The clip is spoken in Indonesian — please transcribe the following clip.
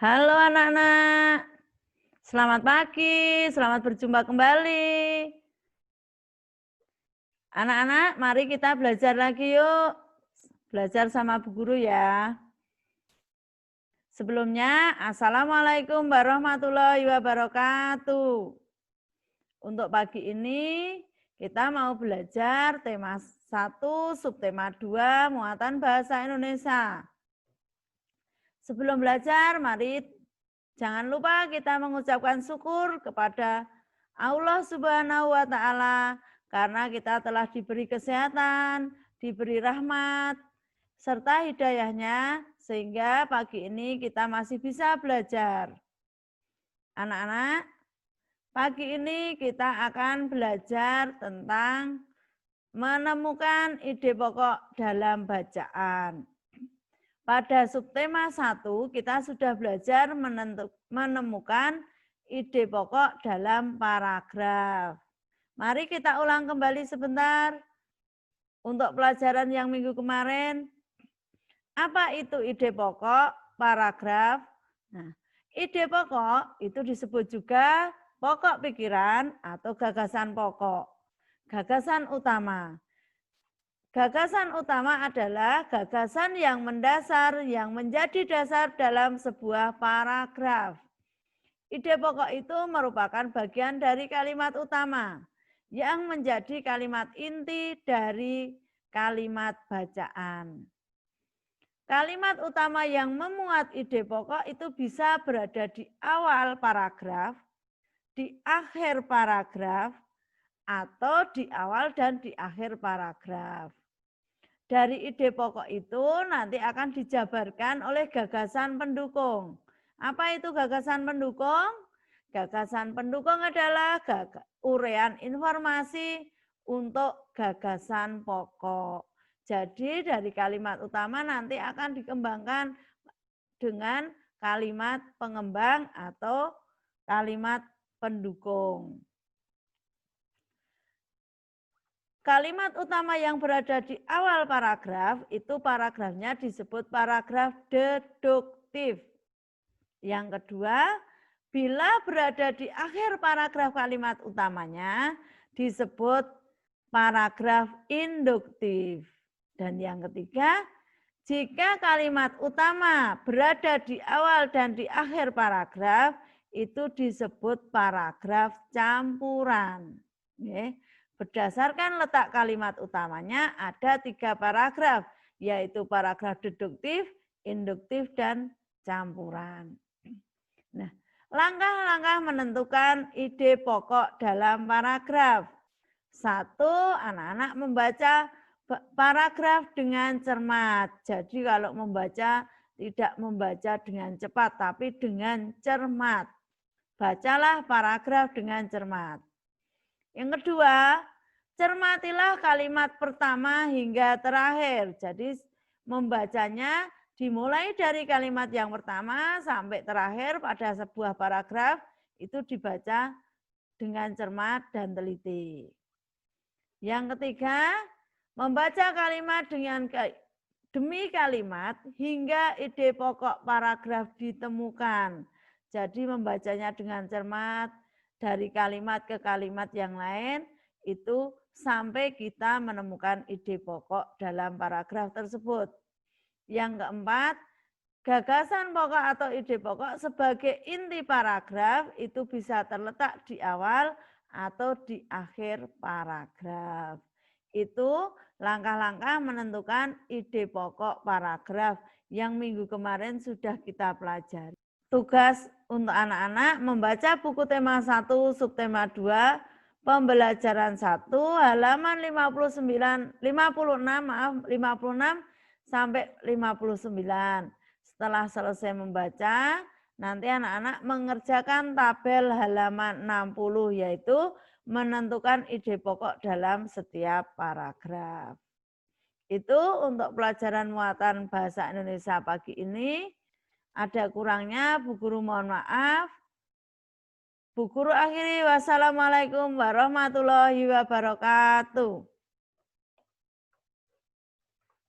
Halo anak-anak, selamat pagi, selamat berjumpa kembali. Anak-anak, mari kita belajar lagi yuk. Belajar sama Bu Guru ya. Sebelumnya, Assalamualaikum warahmatullahi wabarakatuh. Untuk pagi ini, kita mau belajar tema 1, subtema 2, muatan bahasa Indonesia. Sebelum belajar, mari jangan lupa kita mengucapkan syukur kepada Allah Subhanahu wa Ta'ala karena kita telah diberi kesehatan, diberi rahmat, serta hidayahnya, sehingga pagi ini kita masih bisa belajar. Anak-anak, pagi ini kita akan belajar tentang menemukan ide pokok dalam bacaan. Pada subtema 1, kita sudah belajar menemukan ide pokok dalam paragraf. Mari kita ulang kembali sebentar. Untuk pelajaran yang minggu kemarin, apa itu ide pokok, paragraf? Nah, ide pokok itu disebut juga pokok pikiran atau gagasan pokok. Gagasan utama. Gagasan utama adalah gagasan yang mendasar, yang menjadi dasar dalam sebuah paragraf. Ide pokok itu merupakan bagian dari kalimat utama yang menjadi kalimat inti dari kalimat bacaan. Kalimat utama yang memuat ide pokok itu bisa berada di awal paragraf, di akhir paragraf, atau di awal dan di akhir paragraf. Dari ide pokok itu nanti akan dijabarkan oleh gagasan pendukung. Apa itu gagasan pendukung? Gagasan pendukung adalah uraian informasi untuk gagasan pokok. Jadi dari kalimat utama nanti akan dikembangkan dengan kalimat pengembang atau kalimat pendukung. Kalimat utama yang berada di awal paragraf, itu paragrafnya disebut paragraf deduktif. Yang kedua, bila berada di akhir paragraf kalimat utamanya, disebut paragraf induktif. Dan yang ketiga, jika kalimat utama berada di awal dan di akhir paragraf, itu disebut paragraf campuran. Berdasarkan letak kalimat utamanya ada 3 paragraf, yaitu paragraf deduktif, induktif, dan campuran. Nah, langkah-langkah menentukan ide pokok dalam paragraf. 1, anak-anak membaca paragraf dengan cermat. Jadi kalau membaca, tidak membaca dengan cepat, tapi dengan cermat. Bacalah paragraf dengan cermat. Yang kedua, cermatilah kalimat pertama hingga terakhir. Jadi membacanya dimulai dari kalimat yang pertama sampai terakhir pada sebuah paragraf itu dibaca dengan cermat dan teliti. Yang ketiga, membaca kalimat demi kalimat hingga ide pokok paragraf ditemukan. Jadi membacanya dengan cermat, dari kalimat ke kalimat yang lain, itu sampai kita menemukan ide pokok dalam paragraf tersebut. Yang keempat, gagasan pokok atau ide pokok sebagai inti paragraf itu bisa terletak di awal atau di akhir paragraf. Itu langkah-langkah menentukan ide pokok paragraf yang minggu kemarin sudah kita pelajari. Tugas untuk anak-anak membaca buku tema 1, subtema 2, pembelajaran 1, halaman 56 sampai 59. Setelah selesai membaca, nanti anak-anak mengerjakan tabel halaman 60, yaitu menentukan ide pokok dalam setiap paragraf. Itu untuk pelajaran muatan bahasa Indonesia pagi ini. Ada kurangnya, Bu Guru mohon maaf. Bu Guru akhiri, wassalamualaikum warahmatullahi wabarakatuh.